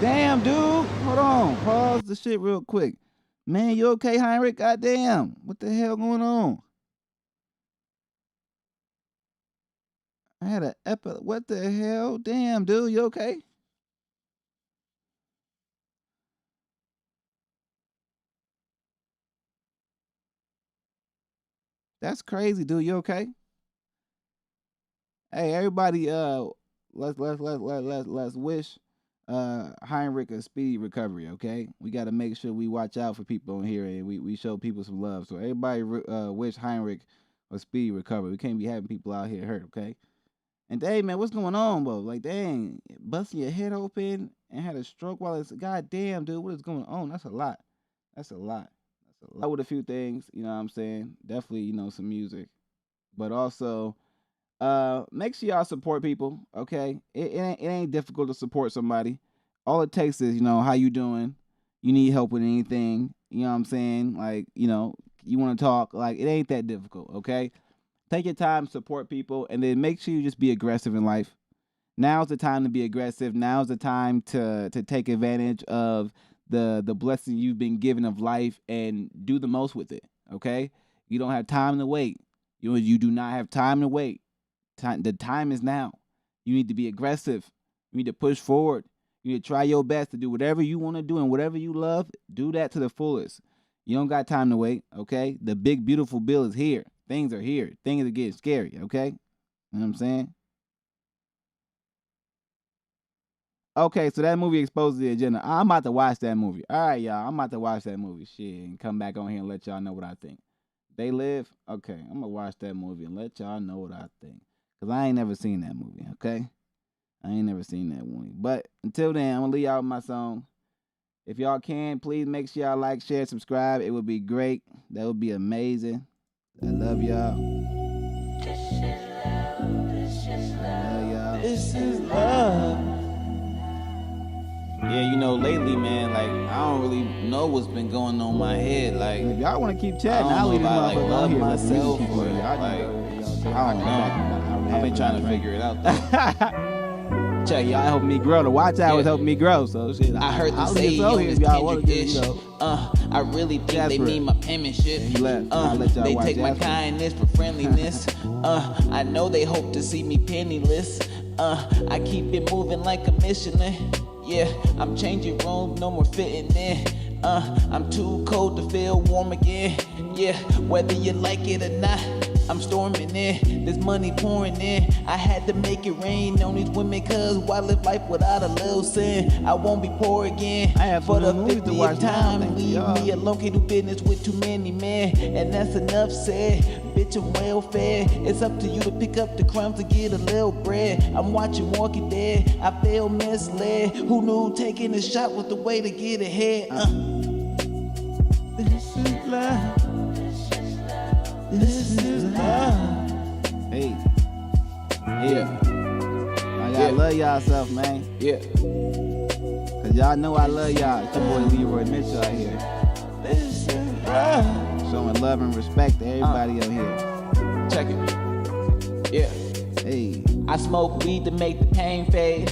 Damn, dude. Hold on. Pause the shit real quick. Man, you okay, Heinrich? Goddamn. What the hell going on? I had an what the hell? Damn, dude. You okay? That's crazy, dude. You okay? Hey, everybody, let's wish Heinrich a speedy recovery, okay? We got to make sure we watch out for people in here and we show people some love. So everybody wish Heinrich a speedy recovery. We can't be having people out here hurt, okay? And hey, man, what's going on, bro? Like, dang, busting your head open and had a stroke while it's, goddamn, dude, what is going on? That's a lot. That's a lot. That's a lot with a few things, you know what I'm saying? Definitely, you know, some music. But also, make sure y'all support people, okay? It ain't difficult to support somebody. All it takes is, you know, how you doing? You need help with anything, you know what I'm saying? Like, you know, you want to talk, like, it ain't that difficult, okay? Take your time, support people, and then make sure you just be aggressive in life. Now's the time to be aggressive. Now's the time to take advantage of the blessing you've been given of life and do the most with it, okay? You don't have time to wait. You do not have time to wait. The time is now. You need to be aggressive. You need to push forward. You need to try your best to do whatever you want to do and whatever you love, do that to the fullest. You don't got time to wait, okay? The big, beautiful bill is here. Things are here. Things are getting scary, okay? You know what I'm saying? Okay, so that movie exposes the agenda. I'm about to watch that movie. All right, y'all. I'm about to watch that movie. Shit, and come back on here and let y'all know what I think. They Live? Okay, I'm going to watch that movie and let y'all know what I think. Because I ain't never seen that movie, okay? I ain't never seen that movie. But until then, I'm going to leave y'all with my song. If y'all can, please make sure y'all like, share, subscribe. It would be great. That would be amazing. I love y'all. This is love. This is love. I love y'all. This is love. Yeah, you know, lately, man, like, I don't really know what's been going on in my head. Like, if y'all want to keep chatting, I'll leave I like love myself or like, I don't know. I've been trying to figure it out, though. Check, y'all help me grow. The watch hours help me grow, so shit. I heard them say, yo, this Kendrick dish. I really think they mean my penmanship. They take my kindness for friendliness. I know they hope to see me penniless. I keep it moving like a Michelin. Yeah, I'm changing rooms, no more fitting in. I'm too cold to feel warm again. Yeah, whether you like it or not, I'm storming in. There's money pouring in. I had to make it rain on these women, cause why live life without a little sin? I won't be poor again. I have for the 50th time. Leave me alone, can't do business with too many men. And that's enough said. Bitch, I'm well fed. It's up to you to pick up the crumbs to get a little bread. I'm watching Walking Dead. I feel misled. Who knew taking a shot was the way to get ahead? This is love. This is love. Hey. Yeah. I love y'all self, man. Yeah. Cause y'all know I love y'all. It's your boy Leroy Mitchell out here. This is love. Showing love and respect to everybody out here. Check it. Yeah. Hey. I smoke weed to make the pain fade.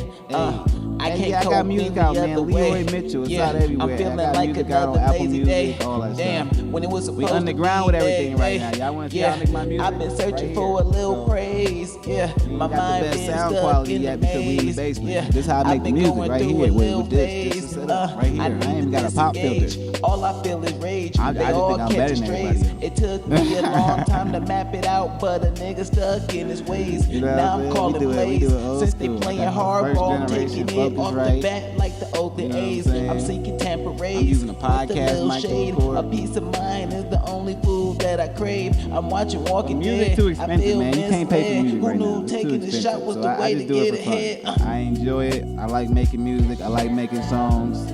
I I can't got cope music any out, man. other Leroy way. Mitchell, it's Yeah, out everywhere. I'm feeling I got like music out on another Apple lazy Music, day. all that Damn, stuff. when it was supposed We to underground be with everything day. right now. Y'all want to see how I make my music? I've been searching Right for here. a little So, praise. Yeah, my got the mind best been sound stuck quality in yet the because we in the maze. basement. Yeah, This how I I've make the been music going right through here a with little this phase. the setup right here. I need ain't even to got a pop disengage. filter. All I feel is rage. I They just all think I'm catch better a than strays. everybody. It took me a long time to map it out, but a nigga stuck in his ways. You know what Now I'm I'm saying? calling We do plays it old since they school. playing First hardball, generation taking it focus off right. the bat like the Oakland You know what I'm A's. saying? I'm seeking temporary. I'm using a podcast with a little mic to shade. record. A peace of mind is the only food that I crave. I'm watching Walking Music Dead. too I expensive, feel man. You can't pay for misled. music Who right knew now. It's too taking the expensive. shot was So the I way to just do get it for ahead? fun. I enjoy it. I like making music. I like making songs.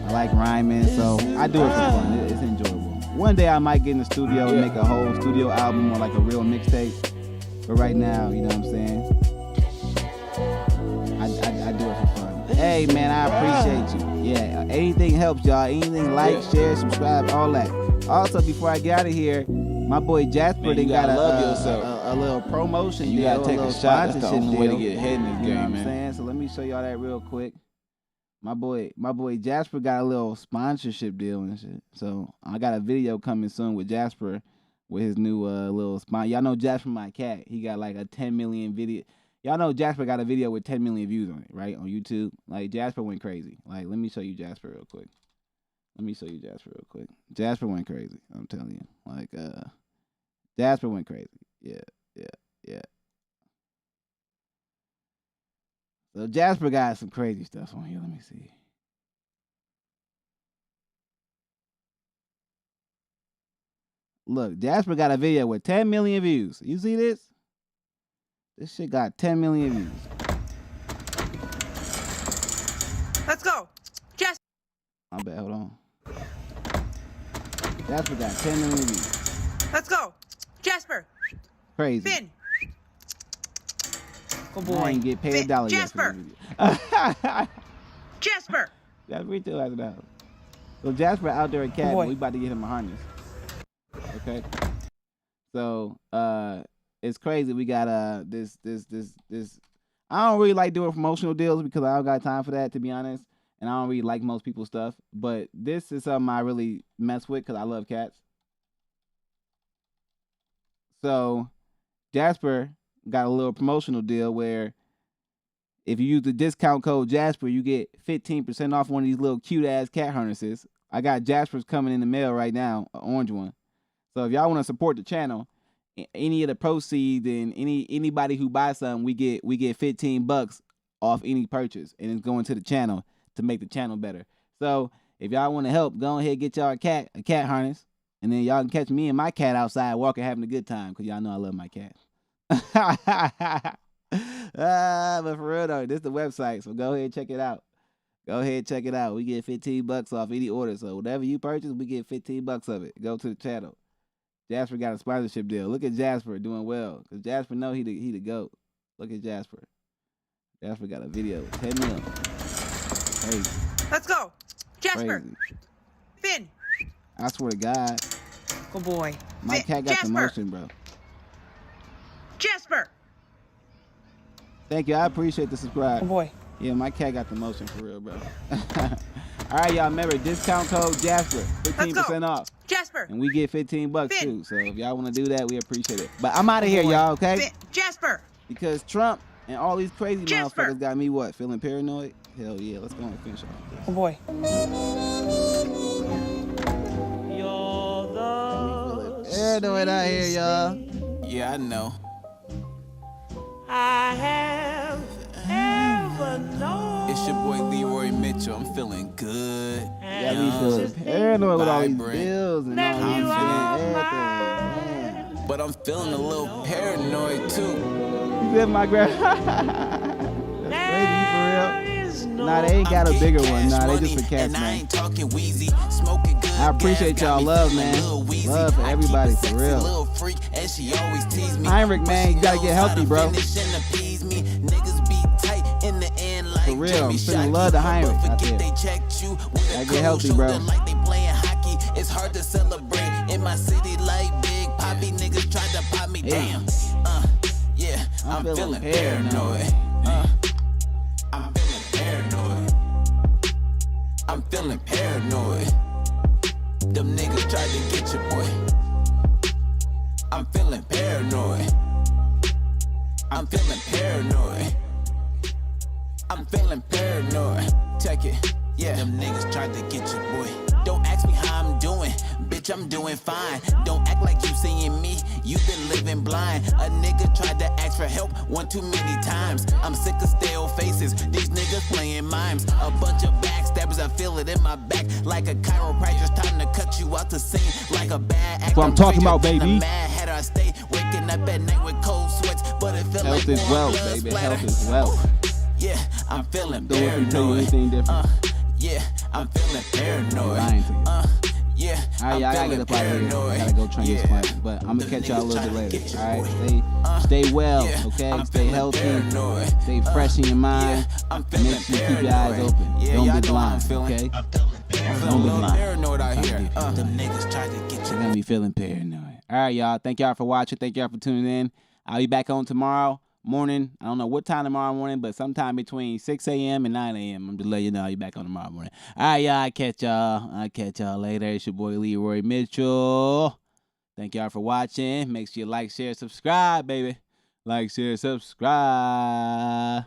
I like rhyming. So I do it for fun. It's enjoyable. One day I might get in the studio and make a whole studio album or like a real mixtape. But right now, you know what I'm saying? I do it for fun. Hey, man, I appreciate you. Yeah, anything helps, y'all. Anything, like, share, subscribe, all that. Also, before I get out of here, my boy Jasper, Man, they you got gotta love yourself. a little promotion You deal, gotta take a a little shot. That's the sponsorship only way to deal. get ahead in this You know game, what I'm man. saying? So let me show y'all that real quick. My boy Jasper got a little sponsorship deal and shit. So I got a video coming soon with Jasper with his new little sponsor. Y'all know Jasper my cat. He got like a 10 million video. Y'all know Jasper got a video with 10 million views on it, right? On YouTube. Like Jasper went crazy. Like let me show you Jasper real quick. Jasper went crazy. I'm telling you. Like Jasper went crazy. Yeah. So Jasper got some crazy stuff on here. Let me see. Look, Jasper got a video with 10 million views. You see this? This shit got 10 million views. Let's go. Jasper. I bet, hold on. Jasper got 10 million views. Let's go. Jasper. Crazy. Finn. Oh I boy. ain't get paid a dollar yet for Jasper. this video. Jasper. Jasper still has it out. So Jasper out there at Cat, boy. we about to get him a harness. Okay. So it's crazy. We got this. I don't really like doing promotional deals because I don't got time for that, to be honest. And I don't really like most people's stuff. But this is something I really mess with because I love cats. So Jasper got a little promotional deal where if you use the discount code Jasper, you get 15% off one of these little cute ass cat harnesses. I got Jasper's coming in the mail right now, an orange one. So if y'all want to support the channel, any of the proceeds and anybody who buys something, we get $15 off any purchase, and it's going to the channel to make the channel better. So if y'all want to help, go ahead and get y'all a cat harness, and then y'all can catch me and my cat outside walking, having a good time, because y'all know I love my cat. But for real though, this is the website, so go ahead and check it out. We get $15 off any order. So whatever you purchase, we get $15 of it. Go to the channel. Jasper got a sponsorship deal. Look at Jasper doing well, because Jasper know he the GOAT. Look at Jasper. Jasper got a video with 10 mil. Crazy. Let's go. Jasper. Crazy. Finn. I swear to God. Oh boy. My cat got Jasper. the motion, bro. Jasper. Thank you. I appreciate the subscribe. Oh boy. Yeah, my cat got the motion for real, bro. All right, y'all. Remember, discount code Jasper, 15% off. Jasper. And we get $15 Finn. too. So if y'all want to do that, we appreciate it. But I'm out of here, y'all, okay? Finn. Jasper. Because Trump and all these crazy Jasper. motherfuckers got me what? Feeling paranoid? Hell yeah. Let's go and finish off this. Oh boy. Paranoid out here, y'all. Yeah, I know. I have ever known. It's your boy Leroy Mitchell. I'm feeling good. Got me feeling paranoid with all these vibrant. bills and all these everything. But I'm feeling a little paranoid too. You said my grandma. That's crazy, for real. Nah, they ain't got a bigger one. Nah, they just for cats, man. I appreciate y'all love, man. Love for everybody, for real. Heinrich, man, you gotta get healthy, bro. For real, I'm sending love to Heinrich out there. Gotta get healthy, bro. It's hard to celebrate in my city like Big Poppy. Niggas tried to pop me down. Yeah, I'm feeling paranoid. I'm feeling paranoid. feeling paranoid. Them niggas tried to get you, boy. I'm feeling paranoid. I'm feeling paranoid. I'm feeling paranoid. Check it. Yeah, them niggas tried to get you, boy. Don't ask me how I'm doing, bitch, I'm doing fine. Don't act like you seeing me, you been living blind. A nigga tried to ask for help one too many times. I'm sick of stale faces, these niggas playing mimes. A bunch of backstabbers, I feel it in my back. Like a chiropractor's time to cut you out the scene. Like a bad act. That's what I'm talking about, baby. Mad head, I stay waking up at night with cold sweats, but it feel health like is wealth, baby. Health is wealth. Yeah, I'm feeling Don't paranoid. tell you anything different. Yeah, I'm feeling paranoid. Lying to you. Yeah, all right, y'all, I gotta get up out of here. I gotta go train this client. But I'm gonna catch y'all a little bit later. All right, stay well, okay? Stay healthy, stay fresh in your mind. Make sure you keep your eyes open. Don't be blind, okay? Don't be blind. Paranoid out here. Them niggas try to get you. You're gonna be feeling paranoid. All right, y'all. Thank y'all for watching. Thank y'all for tuning in. I'll be back on tomorrow morning. I don't know what time tomorrow morning, but sometime between 6 a.m. and 9 a.m. I'm just letting you know I'll be back on tomorrow morning. All right, y'all. I'll catch y'all later. It's your boy Leroy Mitchell. Thank y'all for watching. Make sure you like, share, subscribe, baby. Like, share, subscribe.